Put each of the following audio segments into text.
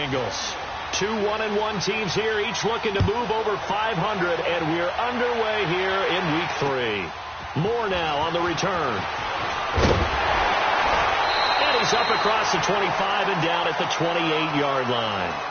Bengals. Two 1-1 teams here, each looking to move over 500, and we're underway here in Week 3. More now on the return. And he's up across the 25 and down at the 28-yard line.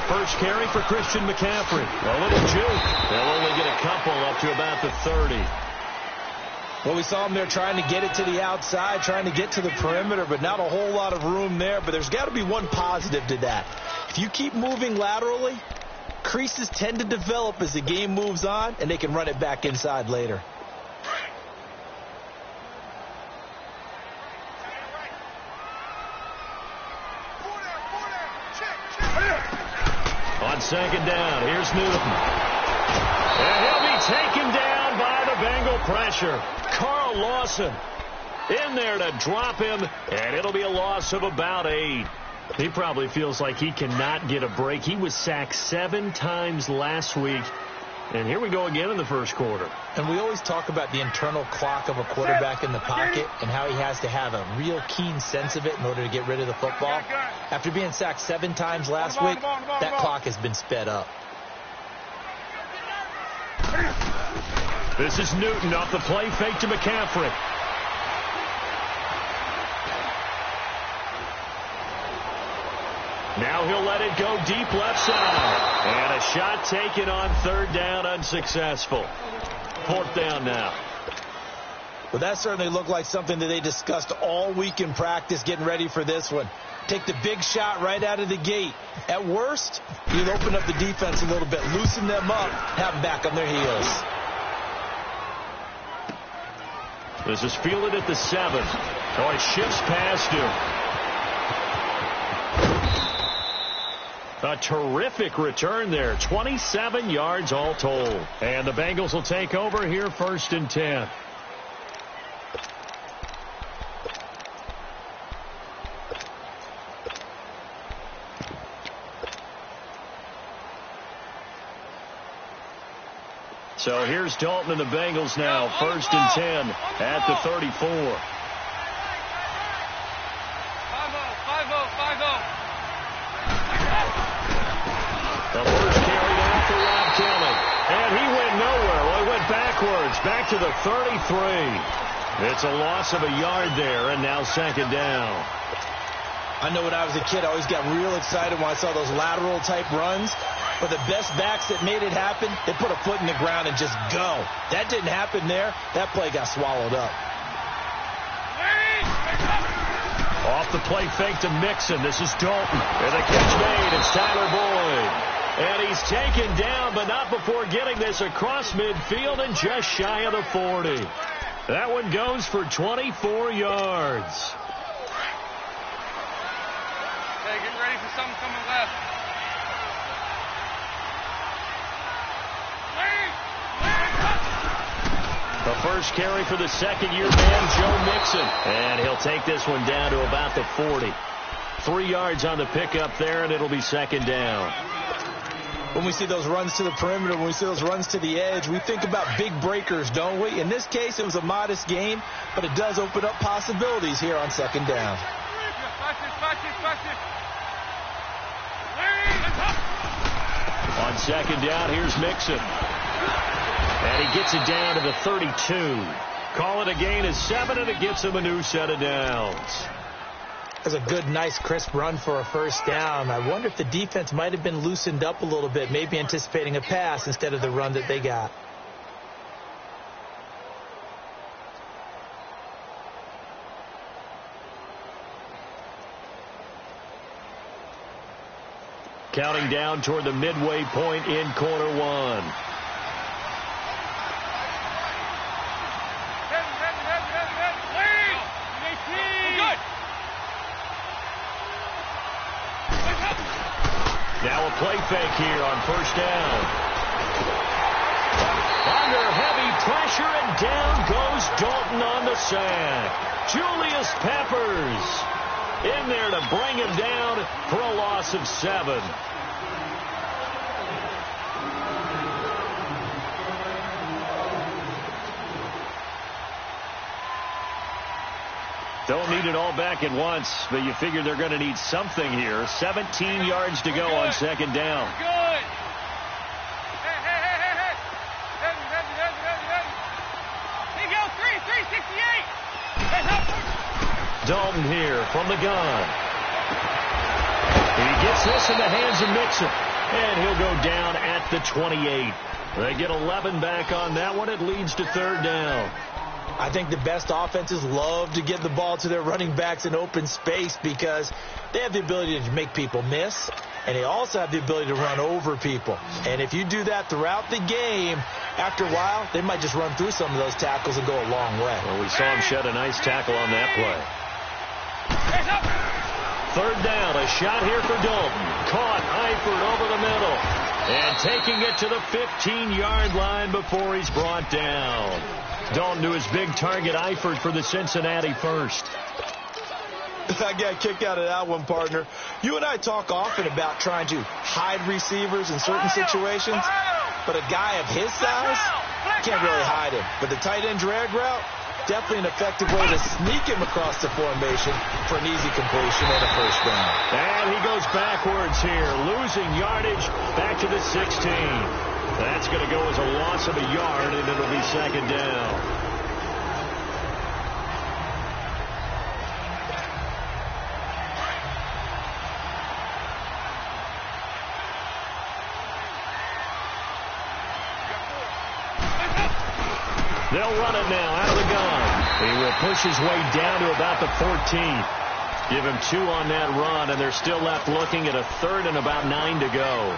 First carry for Christian McCaffrey. A little juke. They'll only get a couple up to about the 30. Well, we saw him there trying to get it to the outside, trying to get to the perimeter, but not a whole lot of room there. But there's got to be one positive to that. If you keep moving laterally, creases tend to develop as the game moves on, and they can run it back inside later. On second down, here's Newton. And he'll be taken down by the Bengal pressure. Carl Lawson in there to drop him, and it'll be a loss of about 8. He probably feels like he cannot get a break. He was sacked 7 times last week. And here we go again in the first quarter. And we always talk about the internal clock of a quarterback in the pocket and how he has to have a real keen sense of it in order to get rid of the football. After being sacked 7 times last week, that clock has been sped up. This is Newton off the play fake to McCaffrey. Now he'll let it go deep left side. And a shot taken on third down, unsuccessful. Fourth down now. Well, that certainly looked like something that they discussed all week in practice getting ready for this one. Take the big shot right out of the gate. At worst, you'll open up the defense a little bit, loosen them up, have them back on their heels. This is fielded at the 7. Oh, it shifts past him. A terrific return there. 27 yards all told. And the Bengals will take over here 1st and 10. So here's Dalton and the Bengals now. 1st and 10 at the 34. 5-0, 5-0. The first carry down for Rob Kelly. And he went nowhere. Well, he went backwards. Back to the 33. It's a loss of a yard there, and now 2nd down. I know when I was a kid, I always got real excited when I saw those lateral-type runs. But the best backs that made it happen, they put a foot in the ground and just go. That didn't happen there. That play got swallowed up. Off the play fake to Mixon. This is Dalton. And the catch made. It's Tyler Boyd. And he's taken down, but not before getting this across midfield and just shy of the 40. That one goes for 24 yards. Okay, get ready for something coming left. The first carry for the second-year man, Joe Mixon. And he'll take this one down to about the 40. 3 yards on the pickup there, and it'll be 2nd down. When we see those runs to the perimeter, when we see those runs to the edge, we think about big breakers, don't we? In this case, it was a modest gain, but it does open up possibilities here on 2nd down. On second down, here's Mixon. And he gets it down to the 32. Call it a gain of 7, and it gets him a new set of downs. That's a good, nice, crisp run for a first down. I wonder if the defense might have been loosened up a little bit, maybe anticipating a pass instead of the run that they got. Counting down toward the midway point in quarter one. Now a play fake here on first down. Under heavy pressure, and down goes Dalton on the sack. Julius Peppers in there to bring him down for a loss of 7. Don't need it all back at once, but you figure they're going to need something here. 17 yards to go on second down. Good. Hey, go, 368. Dalton here from the gun. He gets this in the hands of Mixon, and he'll go down at the 28. They get 11 back on that one. It leads to third down. I think the best offenses love to get the ball to their running backs in open space because they have the ability to make people miss, and they also have the ability to run over people. And if you do that throughout the game, after a while, they might just run through some of those tackles and go a long way. Well, we saw him shed a nice tackle on that play. Third down, a shot here for Dalton. Caught Eifert over the middle. And taking it to the 15-yard line before he's brought down. Dalton to his big target, Eifert, for the Cincinnati first. I got kicked out of that one, partner. You and I talk often about trying to hide receivers in certain situations, but a guy of his size can't really hide him. But the tight end drag route, definitely an effective way to sneak him across the formation for an easy completion and a first down. And he goes backwards here, losing yardage back to the 16. That's going to go as a loss of a yard, and it'll be second down. They'll run it now out of the gun. He will push his way down to about the 14th. Give him 2 on that run, and they're still left looking at a third and about 9 to go.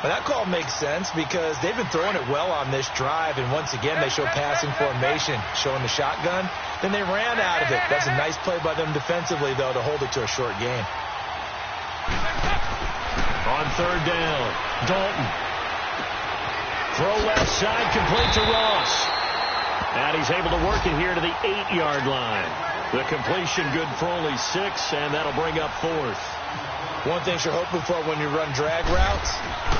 Well, that call makes sense because they've been throwing it well on this drive, and once again they show passing formation, showing the shotgun. Then they ran out of it. That's a nice play by them defensively, though, to hold it to a short game. On third down, Dalton. Throw left side, complete to Ross. And he's able to work it here to the 8-yard line. The completion good for only 6, and that'll bring up fourth. One thing you're hoping for when you run drag routes,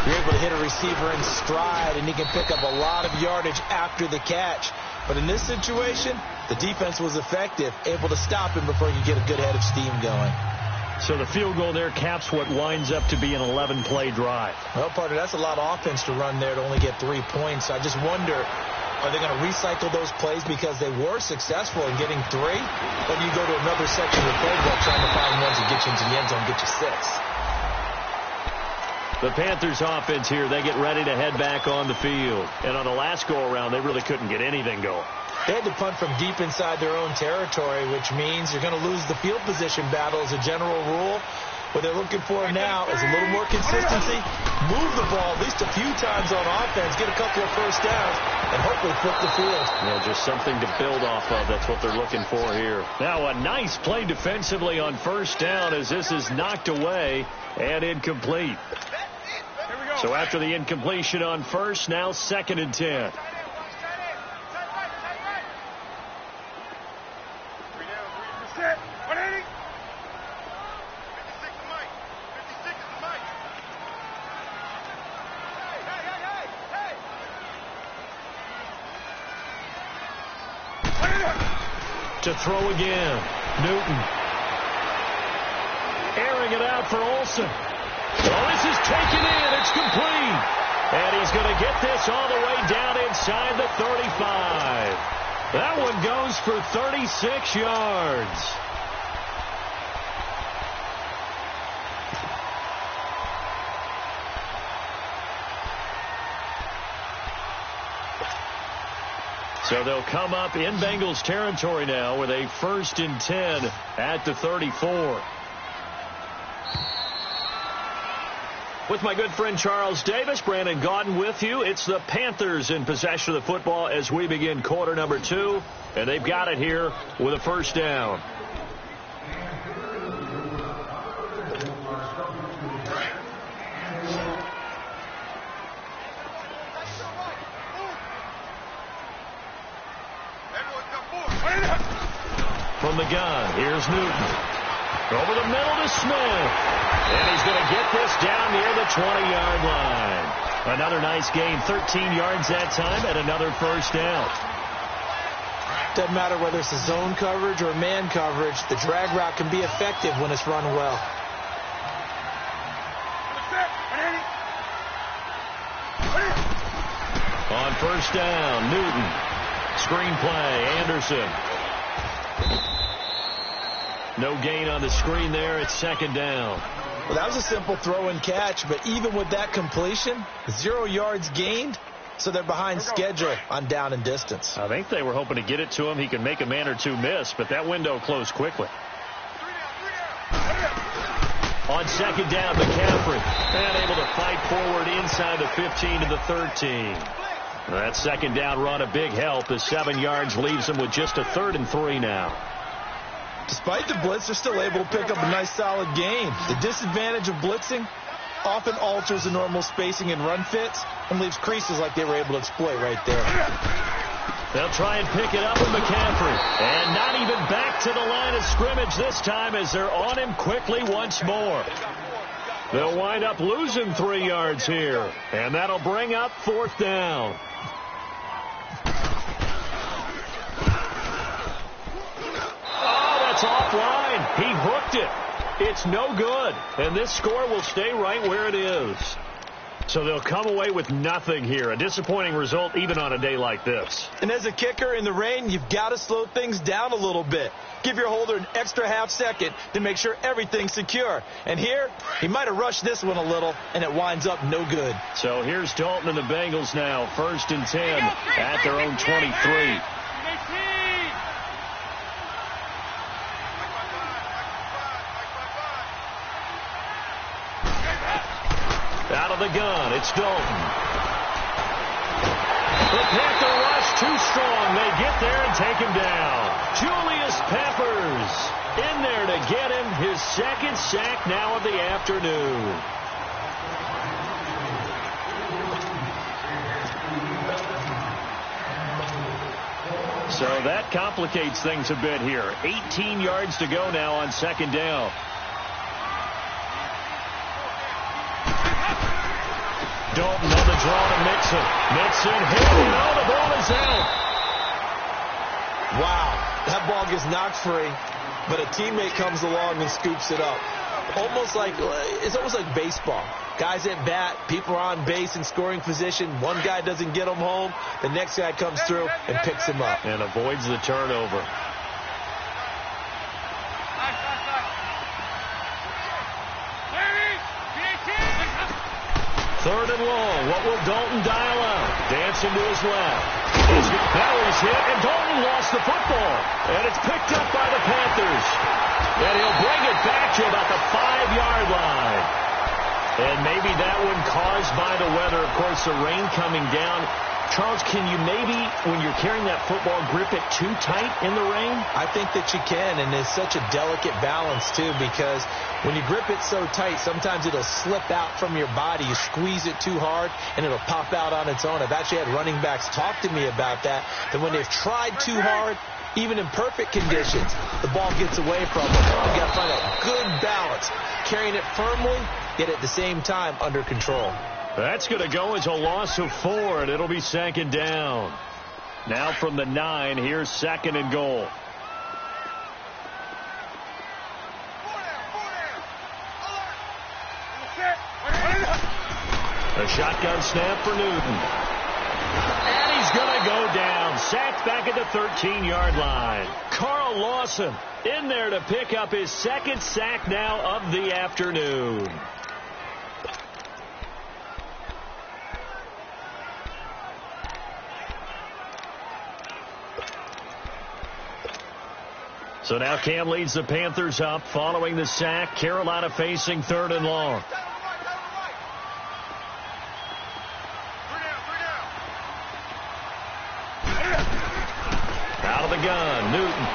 you're able to hit a receiver in stride, and he can pick up a lot of yardage after the catch. But in this situation, the defense was effective, able to stop him before he could get a good head of steam going. So the field goal there caps what winds up to be an 11-play drive. Well, partner, that's a lot of offense to run there to only get 3 points. I just wonder, are they going to recycle those plays because they were successful in getting 3? Or do you go to another section of the playbook trying to find ones that get you into the end zone and get you 6? The Panthers offense here, they get ready to head back on the field. And on the last go-around, they really couldn't get anything going. They had to punt from deep inside their own territory, which means you're going to lose the field position battle as a general rule. What they're looking for now is a little more consistency, move the ball at least a few times on offense, get a couple of first downs, and hopefully flip the field. Yeah, just something to build off of. That's what they're looking for here. Now a nice play defensively on first down as this is knocked away and incomplete. So after the incompletion on first, now 2nd and 10. To throw again, Newton. Airing it out for Olsen. Oh, this is taken in. It's complete. And he's going to get this all the way down inside the 35. That one goes for 36 yards. So they'll come up in Bengals territory now with a 1st and 10 at the 34. With my good friend Charles Davis, Brandon Gaudin with you. It's the Panthers in possession of the football as we begin quarter number 2. And they've got it here with a 1st down. From the gun, here's Newton. Over the middle to Smith. And he's going to get this down near the 20-yard line. Another nice gain, 13 yards that time, and another 1st down. Doesn't matter whether it's a zone coverage or man coverage, the drag route can be effective when it's run well. On 1st down, Newton. Screen play, Anderson. No gain on the screen there. It's 2nd down. Well, that was a simple throw and catch, but even with that completion, 0 yards gained, so they're behind schedule on down and distance. I think they were hoping to get it to him. He could make a man or two miss, but that window closed quickly. On 2nd down, McCaffrey. And able to fight forward inside the 15 to the 13. That 2nd down run, a big help. The 7 yards leaves him with just a 3rd and 3 now. Despite the blitz, they're still able to pick up a nice solid gain. The disadvantage of blitzing often alters the normal spacing and run fits and leaves creases like they were able to exploit right there. They'll try and pick it up with McCaffrey. And not even back to the line of scrimmage this time as they're on him quickly once more. They'll wind up losing 3 yards here. And that'll bring up 4th down. Offline. He hooked it. It's no good. And this score will stay right where it is. So they'll come away with nothing here. A disappointing result even on a day like this. And as a kicker in the rain, you've got to slow things down a little bit. Give your holder an extra half second to make sure everything's secure. And here, he might have rushed this one a little, and it winds up no good. So here's Dalton and the Bengals now. 1st and 10 at their own 23. Out of the gun, it's Dalton. The Panther rush too strong. They get there and take him down. Julius Peppers in there to get him his 2nd sack now of the afternoon. So that complicates things a bit here. 18 yards to go now on 2nd down. Dalton on the draw to Mixon. Mixon hit. No, the ball is out. Wow, that ball gets knocked free, but a teammate comes along and scoops it up. It's almost like baseball. Guys at bat, people are on base in scoring position. One guy doesn't get him home. The next guy comes through and picks him up. And avoids the turnover. Third and long. What will Dalton dial out? Dancing to his left. Now he's hit, and Dalton lost the football. And it's picked up by the Panthers. And he'll bring it back to about the 5-yard line. And maybe that one caused by the weather. Of course, the rain coming down. Charles, can you maybe, when you're carrying that football, grip it too tight in the rain? I think that you can, and it's such a delicate balance, too, because when you grip it so tight, sometimes it'll slip out from your body. You squeeze it too hard, and it'll pop out on its own. I've actually had running backs talk to me about that when they've tried too hard, even in perfect conditions, the ball gets away from them. You've got to find a good balance, carrying it firmly, yet at the same time under control. That's going to go as a loss of 4, and it'll be 2nd down. Now from the 9, here's 2nd and goal. A shotgun snap for Newton. And he's going to go down. Sacked back at the 13-yard line. Carl Lawson in there to pick up his second sack now of the afternoon. So now Cam leads the Panthers up following the sack. Carolina facing 3rd and long. Out of the gun, Newton.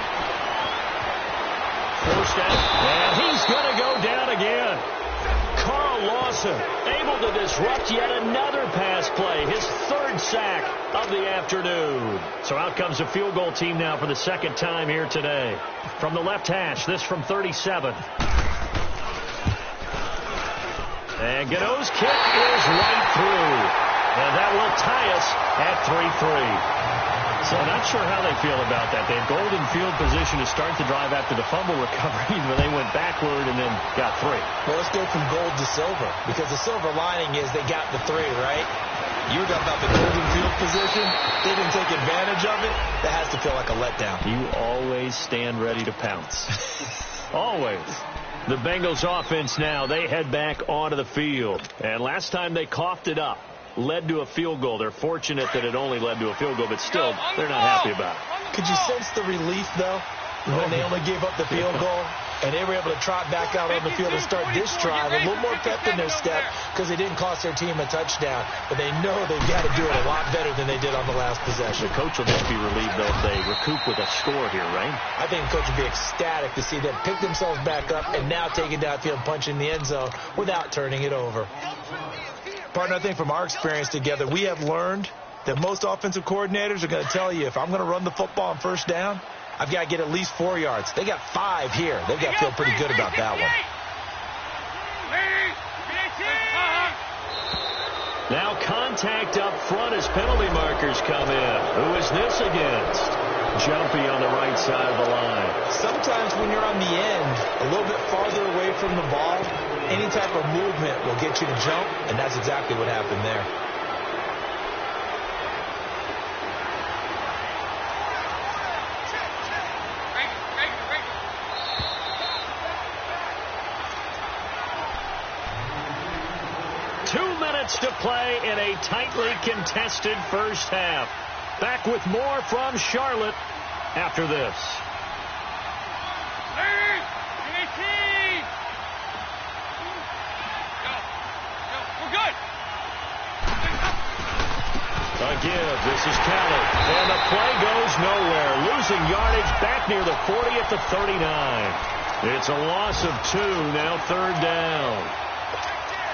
Forced out, and he's going to go down again. Carl Lawson able to disrupt yet another pass play. His 3rd sack of the afternoon. So out comes a field goal team now for the 2nd time here today. From the left hash, this from 37. And Gano's kick is right through. And that will tie us at 3-3. So not sure how they feel about that. They had golden field position to start the drive after the fumble recovery, but they went backward and then got 3. Well, let's go from gold to silver, because the silver lining is they got the 3, right? You were talking about the golden field position. They didn't take advantage of it. That has to feel like a letdown. You always stand ready to pounce. Always. The Bengals offense now, they head back onto the field. And last time they coughed it up, led to a field goal. They're fortunate that it only led to a field goal, but still, they're not happy about it. Could you sense the relief, though, when they only gave up the field goal? And they were able to trot back out on the field and start this drive. A little more pep in their step because they didn't cost their team a touchdown. But they know they've got to do it a lot better than they did on the last possession. The coach will just be relieved, though, if they recoup with a score here, right? I think the coach would be ecstatic to see them pick themselves back up and now take it downfield and punch in the end zone without turning it over. Partner, I think from our experience together, we have learned that most offensive coordinators are going to tell you, if I'm going to run the football on 1st down, I've got to get at least 4 yards. They got 5 here. They've got to feel pretty good about that one. Now contact up front as penalty markers come in. Who is this against? Jumpy on the right side of the line. Sometimes when you're on the end, a little bit farther away from the ball, any type of movement will get you to jump, and that's exactly what happened there. To play in a tightly contested first half. Back with more from Charlotte after this. We're good. A give. This is Kelly. And the play goes nowhere. Losing yardage back near the 40 at the 39. It's a loss of 2. Now 3rd down.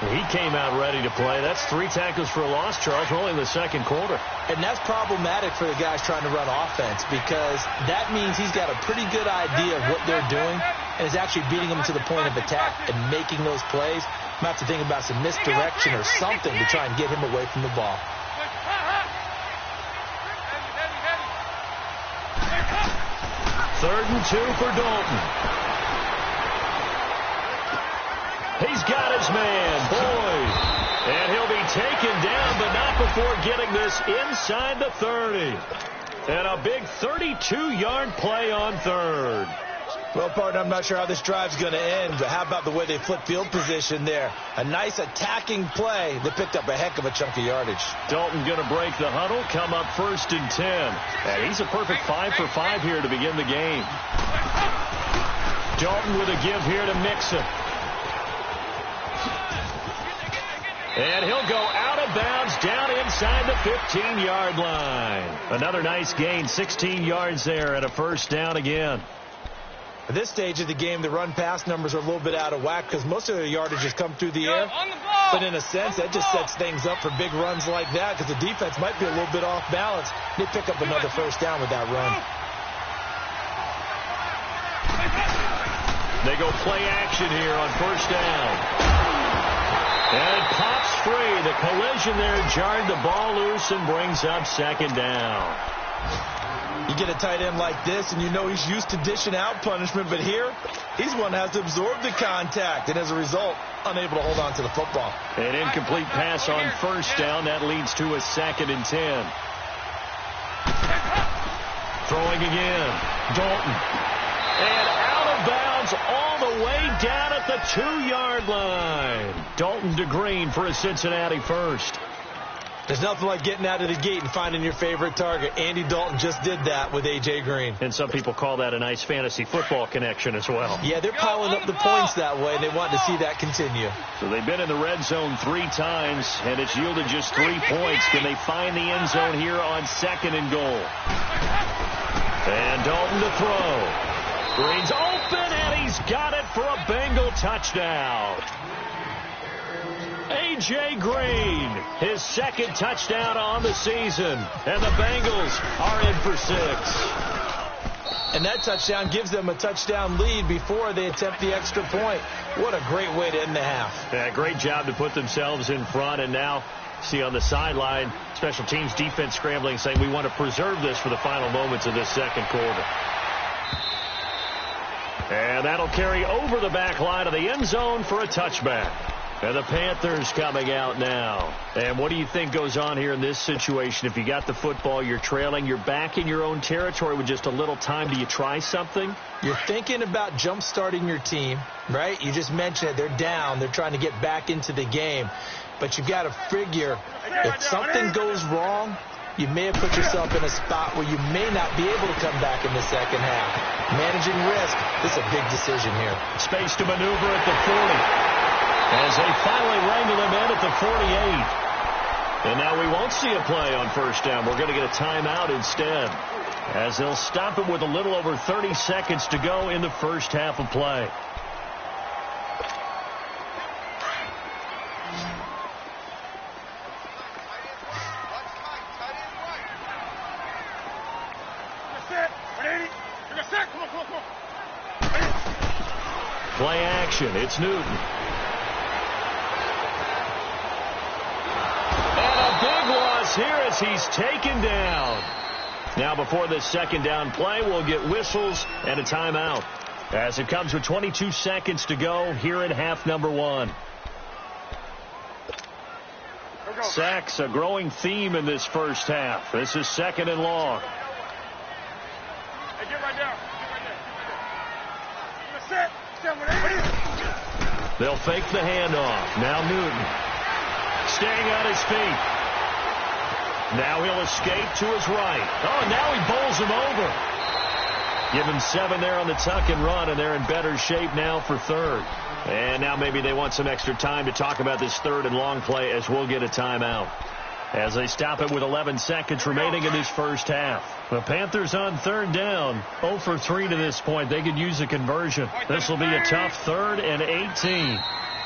He came out ready to play. That's 3 tackles for a loss, Charles. We're only in the 2nd quarter. And that's problematic for the guys trying to run offense, because that means he's got a pretty good idea of what they're doing and is actually beating them to the point of attack and making those plays. I'm going to have to think about some misdirection or something to try and get him away from the ball. 3rd and 2 for Dalton. He's got his man, Boyd. And he'll be taken down, but not before getting this inside the 30. And a big 32-yard play on 3rd. Well, partner, I'm not sure how this drive's going to end, but how about the way they flip field position there? A nice attacking play that picked up a heck of a chunk of yardage. Dalton going to break the huddle, come up 1st and 10. And he's a perfect 5 for 5 here to begin the game. Dalton with a give here to Mixon. And he'll go out of bounds down inside the 15-yard line. Another nice gain, 16 yards there and a 1st down again. At this stage of the game, the run-pass numbers are a little bit out of whack because most of their yardage has come through the air. But in a sense, that just sets things up for big runs like that because the defense might be a little bit off balance. They pick up another 1st down with that run. They go play action here on 1st down. And it pops free. The collision there jarred the ball loose and brings up 2nd down. You get a tight end like this, and you know he's used to dishing out punishment, but here, he's one that has to absorb the contact, and as a result, unable to hold on to the football. An incomplete pass on first down. That leads to a 2nd and 10. Throwing again. Dalton. And out of bounds all the way down at the 2-yard line. Dalton to Green for a Cincinnati first. There's nothing like getting out of the gate and finding your favorite target. Andy Dalton just did that with A.J. Green. And some people call that a nice fantasy football connection as well. Yeah, they're piling up the points that way, and they want to see that continue. So they've been in the red zone 3 times, and it's yielded just 3 points. Can they find the end zone here on 2nd and goal? And Dalton to throw. Green's open, and he's got it for a Bengal touchdown. A.J. Green, his 2nd touchdown on the season, and the Bengals are in for 6. And that touchdown gives them a touchdown lead before they attempt the extra point. What a great way to end the half. Yeah, great job to put themselves in front, and now see on the sideline, special teams defense scrambling, saying we want to preserve this for the final moments of this 2nd quarter. And that'll carry over the back line of the end zone for a touchback. And the Panthers coming out now. And what do you think goes on here in this situation? If you got the football, you're trailing, you're back in your own territory with just a little time. Do you try something? You're thinking about jump-starting your team, right? You just mentioned it. They're down. They're trying to get back into the game. But you've got to figure if something goes wrong, you may have put yourself in a spot where you may not be able to come back in the second half. Managing risk, this is a big decision here. Space to maneuver at the 40. As they finally wrangle him in at the 48. And now we won't see a play on first down. We're going to get a timeout instead, as they'll stop it with a little over 30 seconds to go in the first half of play. Play action. It's Newton. Big loss here as he's taken down. Now before this 2nd down play, we'll get whistles and a timeout, as it comes with 22 seconds to go here in half number 1. Sacks, a growing theme in this first half. This is 2nd and long. Hey, get right there. Get right there. They'll fake the handoff. Now Newton staying on his feet. Now he'll escape to his right. Oh, now he bowls him over. Give him 7 there on the tuck and run, and they're in better shape now for 3rd. And now maybe they want some extra time to talk about this 3rd and long play, as we'll get a timeout, as they stop it with 11 seconds remaining in this first half. The Panthers on 3rd down, 0 for 3 to this point. They could use a conversion. This will be a tough 3rd and 18.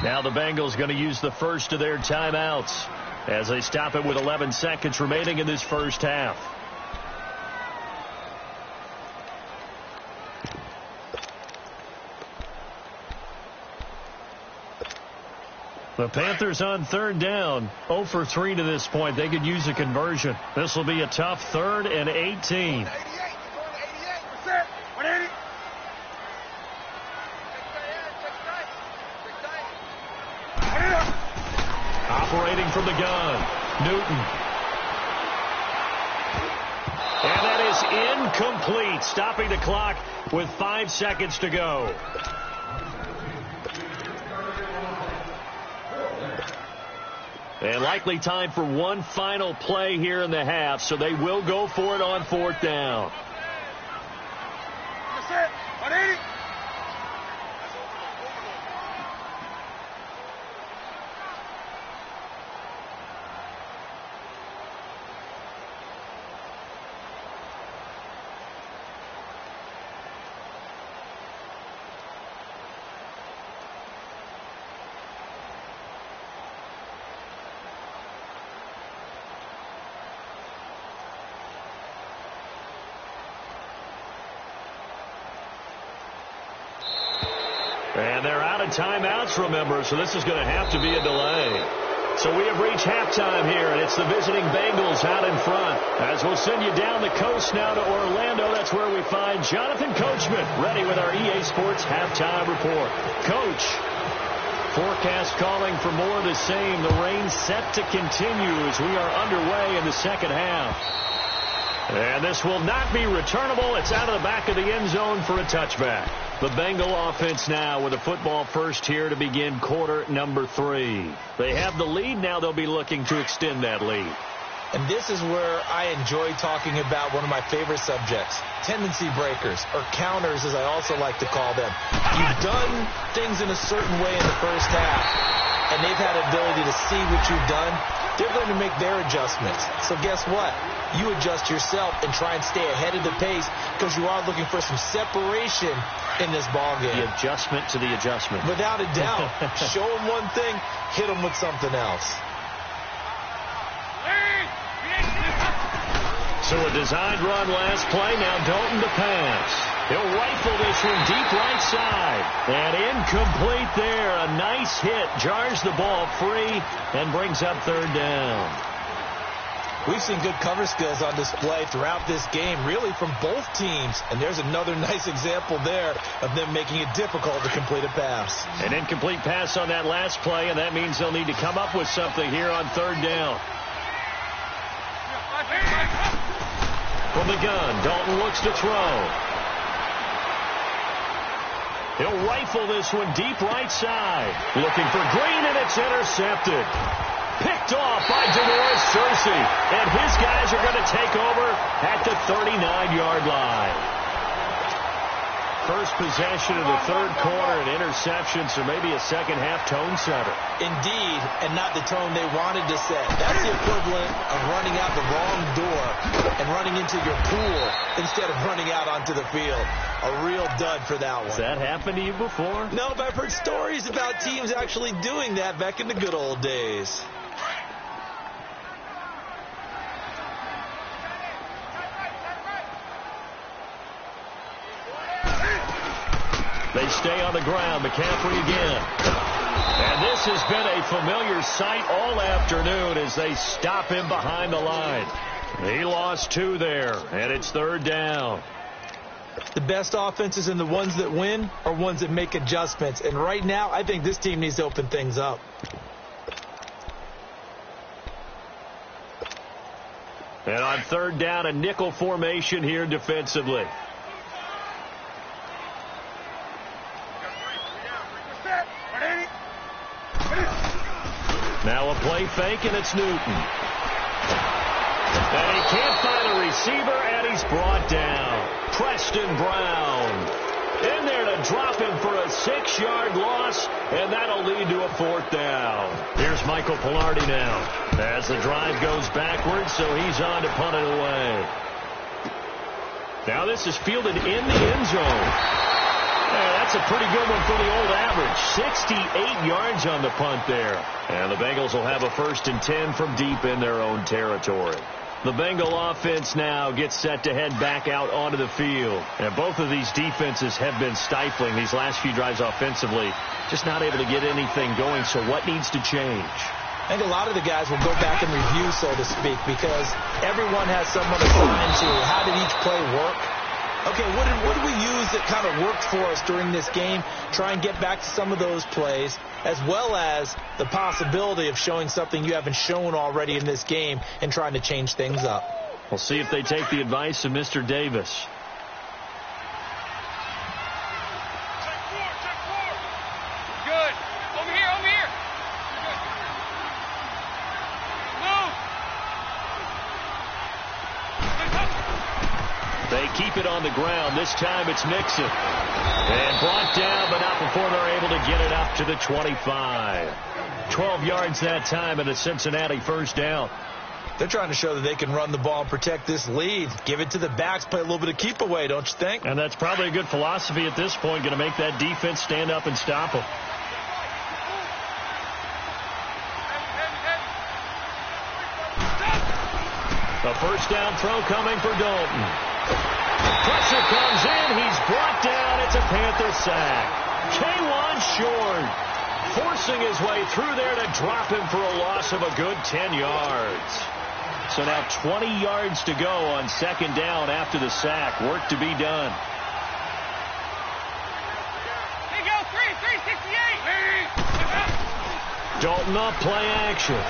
Now the Bengals going to use the first of their timeouts, as they stop it with 11 seconds remaining in this first half. The Panthers on 3rd down, 0 for 3 to this point. They could use a conversion. This will be a tough 3rd and 18. Operating from the gun, Newton. And that is incomplete, stopping the clock with 5 seconds to go. And likely time for one final play here in the half, so they will go for it on 4th down. That's it. 180. And they're out of timeouts, remember, so this is going to have to be a delay. So we have reached halftime here, and it's the visiting Bengals out in front. As we'll send you down the coast now to Orlando, that's where we find Jonathan Coachman ready with our EA Sports Halftime Report. Coach, forecast calling for more of the same. The rain set to continue as we are underway in the second half. And this will not be returnable. It's out of the back of the end zone for a touchback. The Bengal offense now with a football first here to begin quarter number 3. They have the lead. Now they'll be looking to extend that lead. And this is where I enjoy talking about one of my favorite subjects, tendency breakers, or counters as I also like to call them. You've done things in a certain way in the first half, and they've had ability to see what you've done. They're going to make their adjustments. So guess what? You adjust yourself and try and stay ahead of the pace because you are looking for some separation in this ball game. The adjustment to the adjustment. Without a doubt. Show them one thing, hit them with something else. So a designed run last play. Now Dalton to pass. He'll rifle this one deep right side. And incomplete there. A nice hit. Jars the ball free and brings up third down. We've seen good cover skills on display throughout this game, really from both teams. And there's another nice example there of them making it difficult to complete a pass. An incomplete pass on that last play, and that means they'll need to come up with something here on third down. From the gun, Dalton looks to throw. He'll rifle this one deep right side. Looking for Green, and it's intercepted. Picked off by Dolores Cersei. And his guys are going to take over at the 39-yard line. First possession of the third quarter, an interception, so maybe a second-half tone setter. Indeed, and not the tone they wanted to set. That's the equivalent of running out the wrong door and running into your pool instead of running out onto the field. A real dud for that one. Has that happened to you before? No, but I've heard stories about teams actually doing that back in the good old days. They stay on the ground. McCaffrey again. And this has been a familiar sight all afternoon as they stop him behind the line. He lost 2 there, and it's third down. The best offenses and the ones that win are ones that make adjustments. And right now, I think this team needs to open things up. And on third down, a nickel formation here defensively. Now a play fake, and it's Newton. And he can't find a receiver, and he's brought down. Preston Brown in there to drop him for a 6-yard loss, and that'll lead to a fourth down. Here's Michael Pilardi now as the drive goes backwards, so he's on to punt it away. Now this is fielded in the end zone. That's a pretty good one for the old average. 68 yards on the punt there. And the Bengals will have a 1st and 10 from deep in their own territory. The Bengal offense now gets set to head back out onto the field. And both of these defenses have been stifling these last few drives offensively. Just not able to get anything going. So what needs to change? I think a lot of the guys will go back and review, so to speak, because everyone has someone assigned to how did each play work. Okay, what did we use that kind of worked for us during this game? Try and get back to some of those plays, as well as the possibility of showing something you haven't shown already in this game and trying to change things up. We'll see if they take the advice of Mr. Davis. Good. Over here, over here. Move. They keep it on the ground. This time it's Mixon. And brought down, but not before they're able to get it up to the 25. 12 yards that time and a Cincinnati first down. They're trying to show that they can run the ball and protect this lead. Give it to the backs, play a little bit of keep away, don't you think? And that's probably a good philosophy at this point, going to make that defense stand up and stop them. A first down throw coming for Dalton. Pressure comes in. He's brought down. It's a Panther sack. K1 short. forcing his way through there to drop him for a loss of a good 10 yards. So now 20 yards to go on second down after the sack. Work to be done. Here you go, 368. Dalton off play action.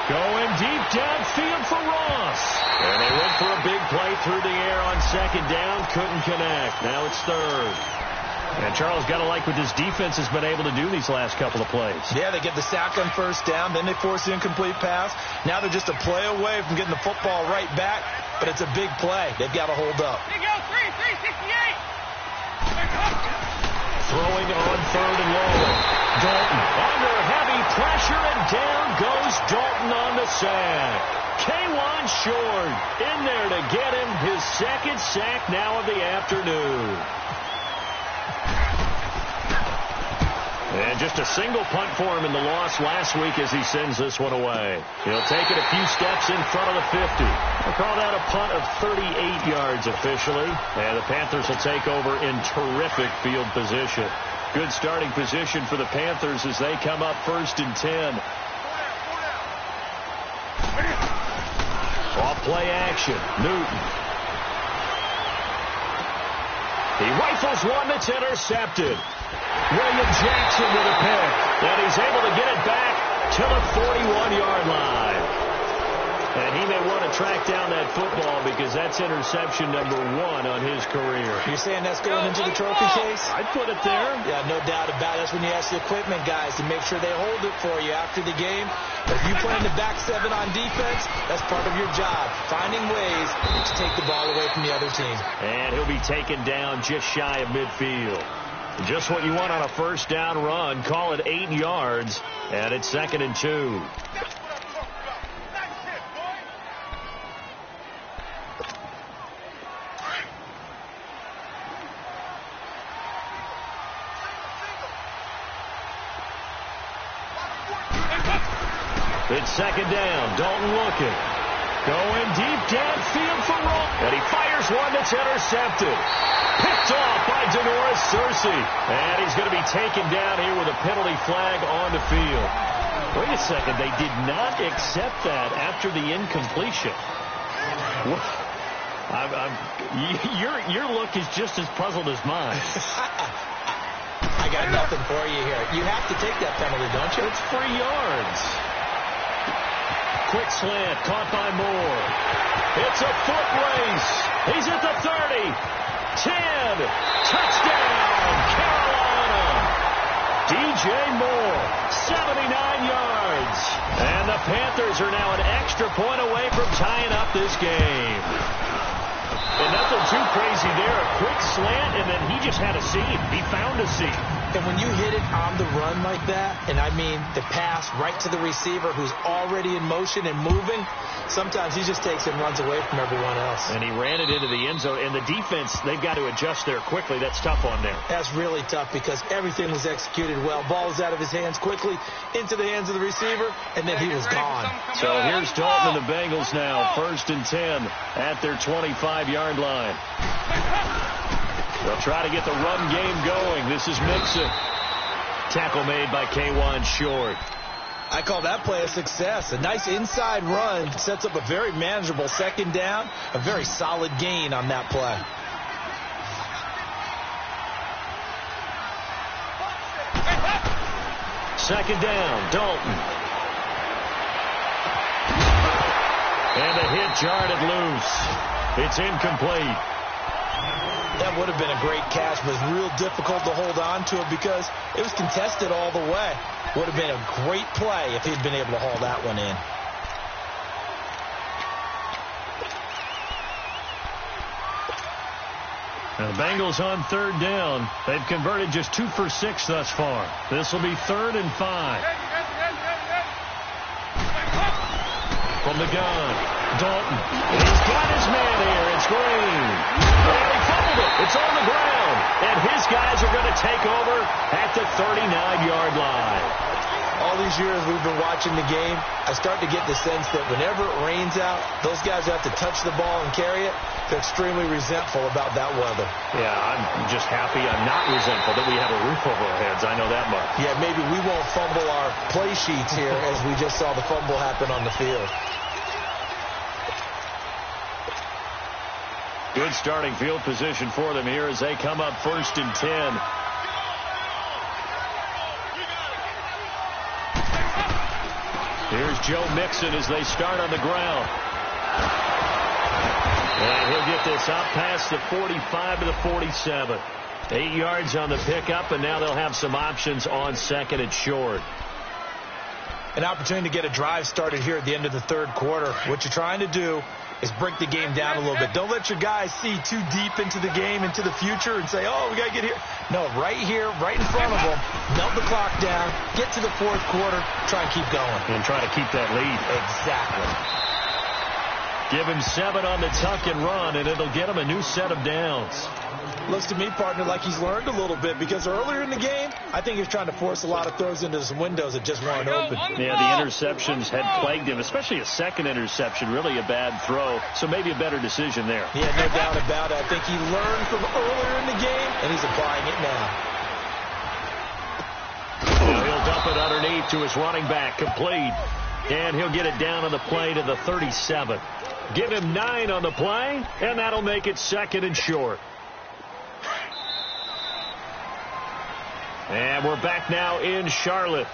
Going deep downfield for Ross. And they went for a big play through the air on second down. Couldn't connect. Now it's third. And Charles, got to like what this defense has been able to do these last couple of plays. Yeah, they get the sack on first down, then they force the incomplete pass. Now they're just a play away from getting the football right back, but it's a big play. They've got to hold up. Here you go, 368. Throwing on third and long. Dalton under heavy pressure, and down goes Dalton on the sack. K'Wan Short in there to get him his second sack now of the afternoon. And just a single punt for him in the loss last week as he sends this one away. He'll take it a few steps in front of the 50. We'll call that a punt of 38 yards officially. And the Panthers will take over in terrific field position. Good starting position for the Panthers as they come up first and 10. Off play action. Newton. He rifles one that's intercepted. William Jackson with a pick. And he's able to get it back to the 41-yard line. And he may want to track down that football because that's interception number 1 on his career. You're saying that's going into the trophy case? I'd put it there. Yeah, no doubt about it. That's when you ask the equipment guys to make sure they hold it for you after the game. But if you play in the back 7 on defense, that's part of your job. Finding ways to take the ball away from the other team. And he'll be taken down just shy of midfield. Just what you want on a first down run. Call it 8 yards. And it's 2nd and 2. It's 2nd down. Dalton looking. Going deep downfield for Ross. And he fires one that's intercepted. Picked off by Denoris Searcy. And he's going to be taken down here with a penalty flag on the field. Wait a second. They did not accept that after the incompletion. Your look is just as puzzled as mine. I got nothing for you here. You have to take that penalty, don't you? It's 3 yards. Quick slant, caught by Moore. It's a foot race. He's at the 30. 10. Touchdown, Carolina. DJ Moore, 79 yards. And the Panthers are now an extra point away from tying up this game. And nothing too crazy there. A quick slant, and then he just had a seam. He found a seam. And when you hit it on the run like that, and I mean the pass right to the receiver who's already in motion and moving, sometimes he just takes and runs away from everyone else. And he ran it into the end zone. And the defense, they've got to adjust there quickly. That's tough on them. That's really tough because everything was executed well. Ball was out of his hands quickly, into the hands of the receiver, and then he was gone. So here's Dalton and the Bengals now, 1st and 10 at their 25-yard line. They'll try to get the run game going. This is Mixon. Tackle made by K'Wan Short. I call that play a success. A nice inside run sets up a very manageable 2nd down. A very solid gain on that play. Second down, Dalton. And the hit jarred it loose. It's incomplete. That would have been a great catch, but it's real difficult to hold on to it because it was contested all the way. Would have been a great play if he'd been able to haul that one in. Now the Bengals on 3rd down. They've converted just 2 for 6 thus far. This will be 3rd and 5. From the gun, Dalton. He's got his man here. It's Green. And he fumbled it. It's on the ground. And his guys are going to take over at the 39-yard line. All all these years we've been watching the game, I start to get the sense that whenever it rains out, those guys have to touch the ball and carry it. They're extremely resentful about that weather. Yeah, I'm just happy I'm not resentful that we have a roof over our heads. I know that much. Yeah, maybe we won't fumble our play sheets here as we just saw the fumble happen on the field. Good starting field position for them here as they come up 1st and 10. Here's Joe Mixon as they start on the ground. And he'll get this out past the 45 to the 47. 8 yards on the pickup, and now they'll have some options on 2nd and short. An opportunity to get a drive started here at the end of the 3rd quarter. What you're trying to do is break the game down a little bit. Don't let your guys see too deep into the game, into the future, and say, oh, we got to get here. No, right here, right in front of them, melt the clock down, get to the 4th quarter, try and keep going. And try to keep that lead. Exactly. Give him 7 on the tuck and run, and it'll get him a new set of downs. Looks to me, partner, like he's learned a little bit, because earlier in the game, I think he was trying to force a lot of throws into some windows that just weren't open. Yeah, the interceptions had plagued him, especially a 2nd interception, really a bad throw, so maybe a better decision there. Yeah, no doubt about it. I think he learned from earlier in the game, and he's applying it now. Now he'll dump it underneath to his running back, complete, and he'll get it down on the play to the 37. Give him 9 on the play, and that'll make it 2nd and short. And we're back now in Charlotte.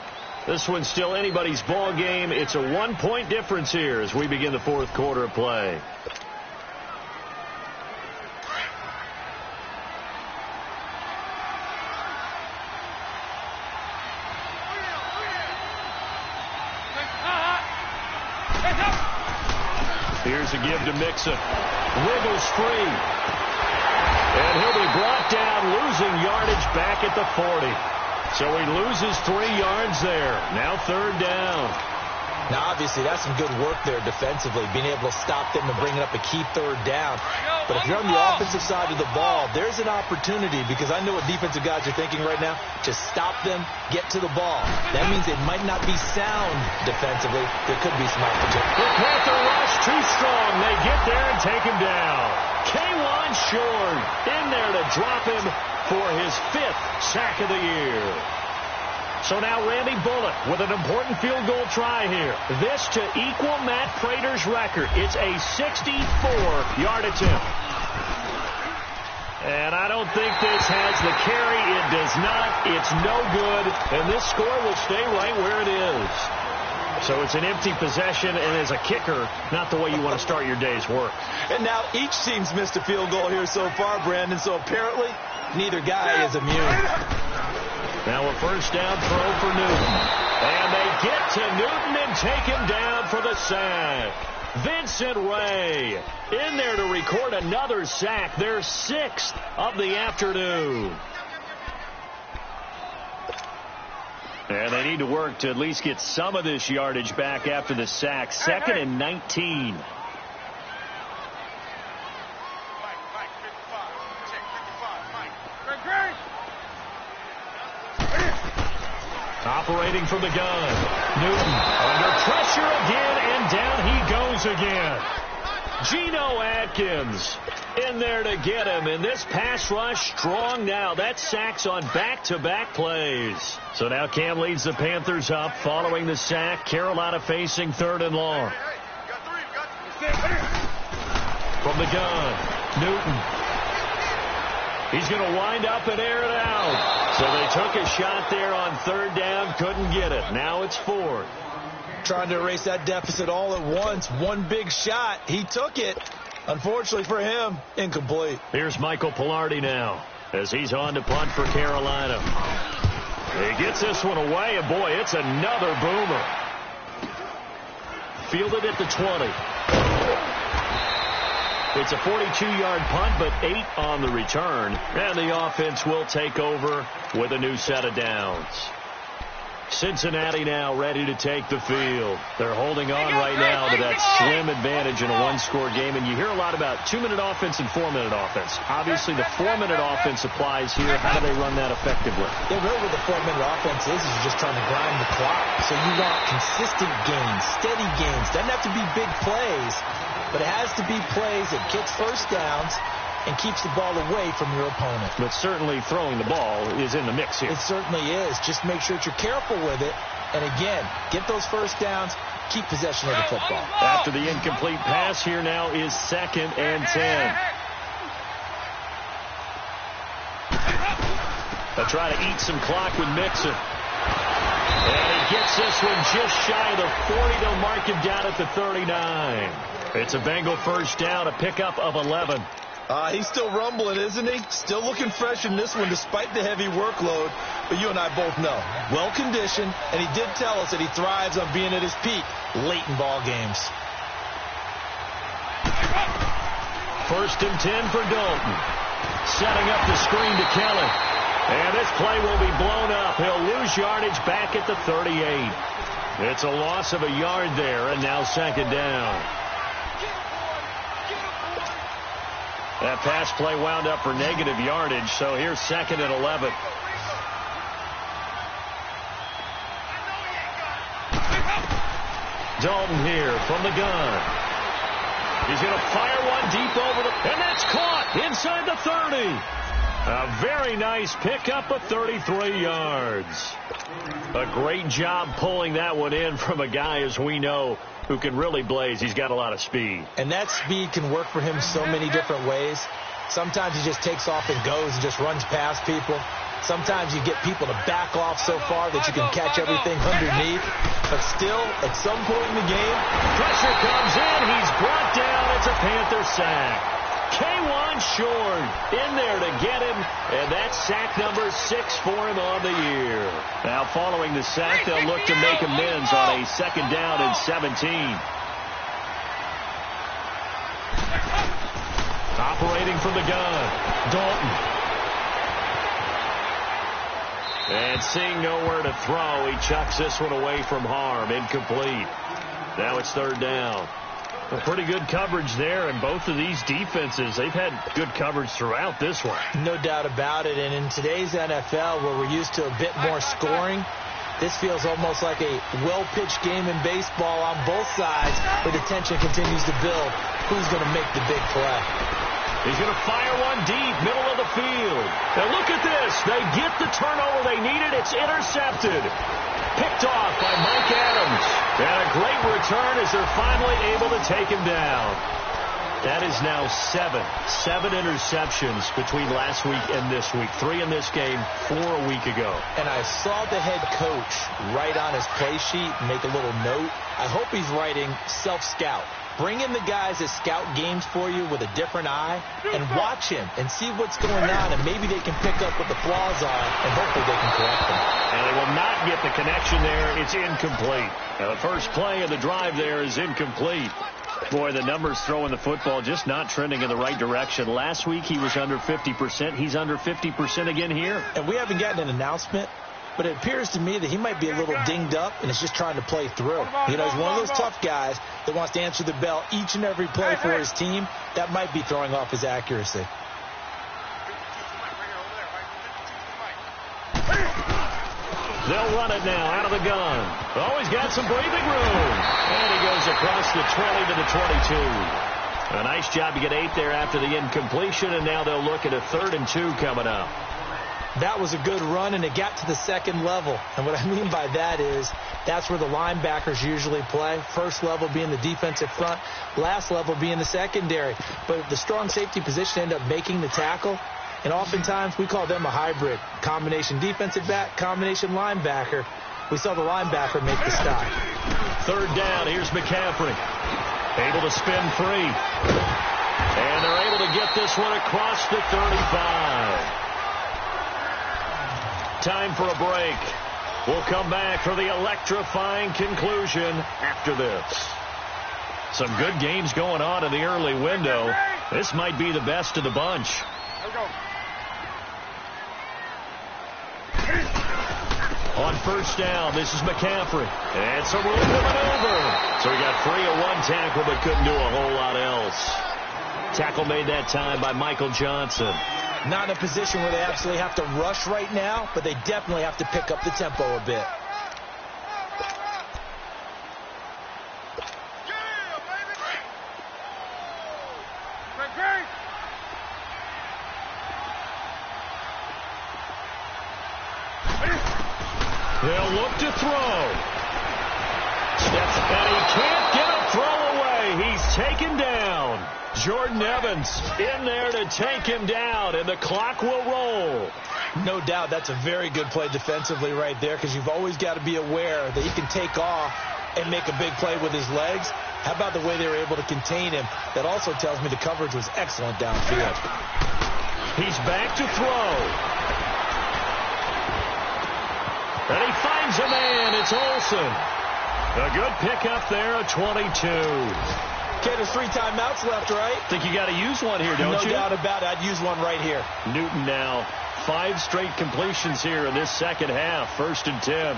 This one's still anybody's ball game. It's a 1-point difference here as we begin the 4th quarter of play. Here's a give to Mixon. Wiggles free. And he'll be brought down, losing yardage back at the 40. So he loses 3 yards there. Now 3rd down. Now, obviously, that's some good work there defensively, being able to stop them and bringing up a key 3rd down. But if you're on the offensive side of the ball, there's an opportunity, because I know what defensive guys are thinking right now, to stop them, get to the ball. That means it might not be sound defensively. There could be some opportunity. The Panther rush too strong. They get there and take him down. K'Wan Short in there to drop him for his 5th sack of the year. So now Randy Bullock with an important field goal try here. This to equal Matt Prater's record. It's a 64-yard attempt. And I don't think this has the carry. It does not. It's no good. And this score will stay right where it is. So it's an empty possession, and as a kicker, not the way you want to start your day's work. And now each team's missed a field goal here so far, Brandon, so apparently neither guy is immune. Now a 1st down throw for Newton. And they get to Newton and take him down for the sack. Vincent Ray in there to record another sack, their 6th of the afternoon. And they need to work to at least get some of this yardage back after the sack. 2nd and 19. Operating from the gun. Newton under pressure again, and down he goes again. Geno Atkins in there to get him, and this pass rush strong now. That sacks on back-to-back plays. So now Cam leads the Panthers up following the sack. Carolina facing 3rd and long. From the gun, Newton. He's going to wind up and air it out. So they took a shot there on 3rd down, couldn't get it. Now it's 4th. Trying to erase that deficit all at once. One big shot. He took it. Unfortunately for him, incomplete. Here's Michael Pilardi now as he's on to punt for Carolina. He gets this one away, and boy, it's another boomer. Fielded at the 20. It's a 42-yard punt, but 8 on the return. And the offense will take over with a new set of downs. Cincinnati now ready to take the field. They're holding on right now to that slim advantage in a one-score game. And you hear a lot about 2-minute offense and 4-minute offense. Obviously, the 4-minute offense applies here. How do they run that effectively? Yeah, really what the 4-minute offense is you're just trying to grind the clock. So you want consistent gains, steady gains. Doesn't have to be big plays, but it has to be plays that gets first downs and keeps the ball away from your opponent. But certainly throwing the ball is in the mix here. It certainly is. Just make sure that you're careful with it. And again, get those first downs, keep possession of the football. After the incomplete pass, here now is 2nd and 10. They'll try to eat some clock with Mixon. And he gets this one just shy of the 40. They'll mark him down at the 39. It's a Bengal first down, a pickup of 11. He's still rumbling, isn't he? Still looking fresh in this one despite the heavy workload. But you and I both know, well-conditioned, and he did tell us that he thrives on being at his peak late in ball games. 1st and 10 for Dalton. Setting up the screen to Kelly. And this play will be blown up. He'll lose yardage back at the 38. It's a loss of a yard there, and now 2nd down. That pass play wound up for negative yardage, so here's 2nd and 11. Dalton here from the gun. He's going to fire one deep over the... And that's caught inside the 30. A very nice pickup of 33 yards. A great job pulling that one in from a guy, as we know, who can really blaze. He's got a lot of speed. And that speed can work for him so many different ways. Sometimes he just takes off and goes and just runs past people. Sometimes you get people to back off so far that you can catch everything underneath. But still, at some point in the game, pressure comes in. He's brought down. It's a Panther sack. K1 Short in there to get him, and that's sack number 6 for him on the year. Now, following the sack, they'll look to make amends on a 2nd down and 17. Operating from the gun, Dalton. And seeing nowhere to throw, he chucks this one away from harm, incomplete. Now it's 3rd down. Well, pretty good coverage there, and both of these defenses, they've had good coverage throughout this one. No doubt about it, and in today's NFL, where we're used to a bit more scoring, this feels almost like a well-pitched game in baseball on both sides, where the tension continues to build. Who's going to make the big play? He's going to fire one deep, middle of the field. Now look at this. They get the turnover they needed. It's intercepted. Picked off by Mike Adams. And a great return as they're finally able to take him down. That is now 7 interceptions between last week and this week. 3 in this game, 4 a week ago. And I saw the head coach write on his play sheet and make a little note. I hope he's writing self-scout. Bring in the guys that scout games for you with a different eye and watch him and see what's going on, and maybe they can pick up what the flaws are, and hopefully they can correct them. And they will not get the connection there. It's incomplete. Now, the first play of the drive there is incomplete. Boy, the numbers throwing the football just not trending in the right direction. Last week he was under 50%. He's under 50% again here. And we haven't gotten an announcement, but it appears to me that he might be a little dinged up and is just trying to play through. You know, he's one of those tough guys that wants to answer the bell each and every play for his team. That might be throwing off his accuracy. They'll run it now out of the gun. Oh, he's got some breathing room. And he goes across the 20 to the 22. A nice job to get 8 there after the incompletion, and now they'll look at a 3rd and 2 coming up. That was a good run, and it got to the 2nd level. And what I mean by that is that's where the linebackers usually play. First level being the defensive front, last level being the secondary. But the strong safety position ended up making the tackle. And oftentimes we call them a hybrid. Combination defensive back, combination linebacker. We saw the linebacker make the stop. 3rd down, here's McCaffrey. Able to spin free. And they're able to get this one across the 35. Time for a break. We'll come back for the electrifying conclusion after this. Some good games going on in the early window. This might be the best of the bunch. On first down, this is McCaffrey. And some room to maneuver. So he got free of one tackle, but couldn't do a whole lot else. Tackle made that time by Michael Johnson. Not in a position where they absolutely have to rush right now, but they definitely have to pick up the tempo a bit. They'll look to throw. Steps, and he can't get a throw away. He's taken down. Jordan Evans in there to take him down, and the clock will roll. No doubt that's a very good play defensively right there, because you've always got to be aware that he can take off and make a big play with his legs. How about the way they were able to contain him? That also tells me the coverage was excellent downfield. He's back to throw. And he finds a man. It's Olsen. A good pickup there at 22. Okay, there's 3 timeouts left, right? Think you got to use one here, don't you? No doubt about it. I'd use one right here. Newton now. 5 straight completions here in this second half. 1st and 10.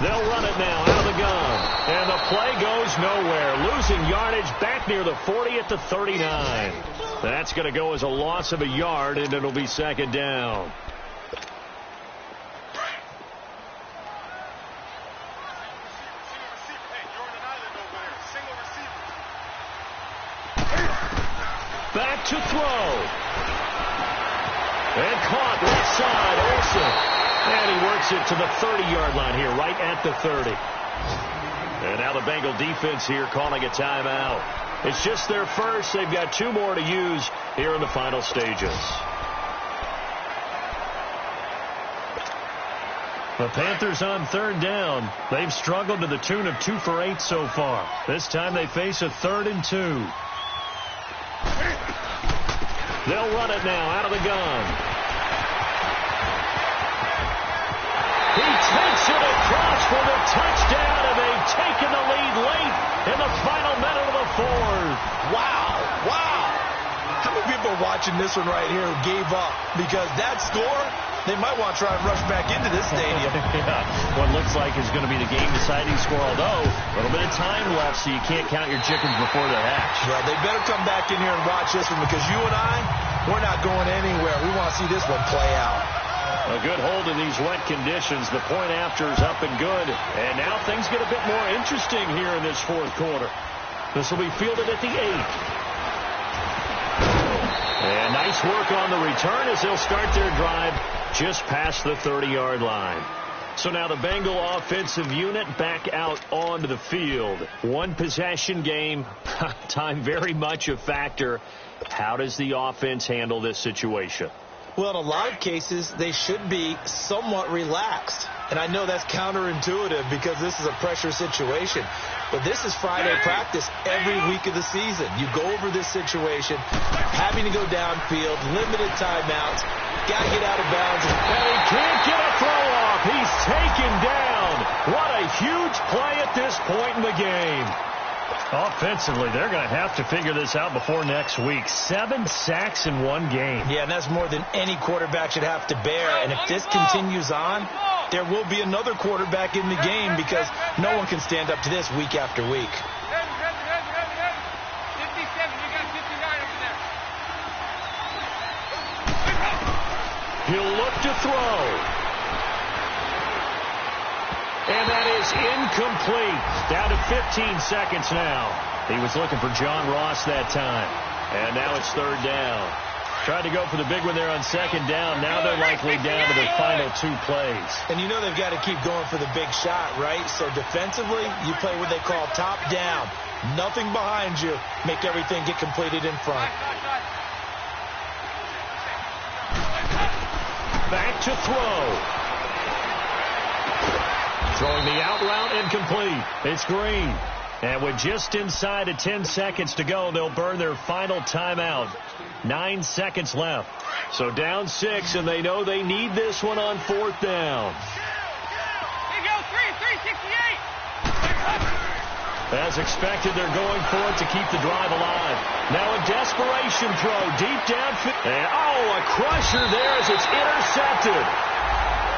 They'll run it now out of the gun. And the play goes nowhere. Losing yardage back near the 40 at the 39. That's going to go as a loss of a yard, and it'll be 2nd down. Back to throw. And caught left side, Olsen. And he works it to the 30-yard line here, right at the 30. And now the Bengal defense here calling a timeout. It's just their first. They've got 2 more to use here in the final stages. The Panthers on 3rd down. They've struggled to the tune of 2 for 8 so far. This time they face a 3rd and 2. They'll run it now out of the gun. He takes it across for the touchdown, and they've taken the lead late in the final minute of the 4th. Wow. How many people are watching this one right here who gave up? Because that score, they might want to try and rush back into this stadium. Yeah, what looks like is going to be the game-deciding score, although a little bit of time left, so you can't count your chickens before they're hatched. Well, they better come back in here and watch this one, because you and I, we're not going anywhere. We want to see this one play out. A good hold in these wet conditions. The point after is up and good. And now things get a bit more interesting here in this 4th quarter. This will be fielded at the 8. And nice work on the return as they'll start their drive just past the 30-yard line. So now the Bengal offensive unit back out onto the field. 1 possession game. Time very much a factor. How does the offense handle this situation? Well, in a lot of cases, they should be somewhat relaxed. And I know that's counterintuitive because this is a pressure situation. But this is Friday practice every week of the season. You go over this situation, having to go downfield, limited timeouts, got to get out of bounds. And he can't get a throw off. He's taken down. What a huge play at this point in the game. Offensively, they're going to have to figure this out before next week. 7 sacks in 1 game. Yeah, and that's more than any quarterback should have to bear. And if this continues on, there will be another quarterback in the game, because no one can stand up to this week after week. 57, you got 59 over there. He'll look to throw. And that is incomplete. Down to 15 seconds now. He was looking for John Ross that time. And now it's 3rd down. Tried to go for the big one there on 2nd down. Now they're likely down to their final 2 plays. And you know they've got to keep going for the big shot, right? So defensively, you play what they call top down. Nothing behind you. Make everything get completed in front. Back to throw. Throwing the out route incomplete. It's Green. And with just inside of 10 seconds to go, they'll burn their final timeout. 9 seconds left. So down 6, and they know they need this one on 4th down. Here you go, 368. As expected, they're going for it to keep the drive alive. Now a desperation throw deep downfield. And, a crusher there as it's intercepted.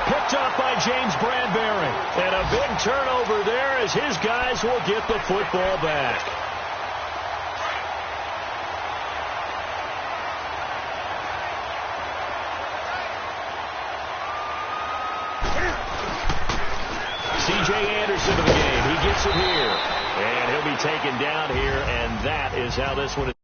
Picked up by James Bradbury. And a big turnover there as his guys will get the football back. C.J. Anderson to the game. He gets it here. And he'll be taken down here, and that is how this one is.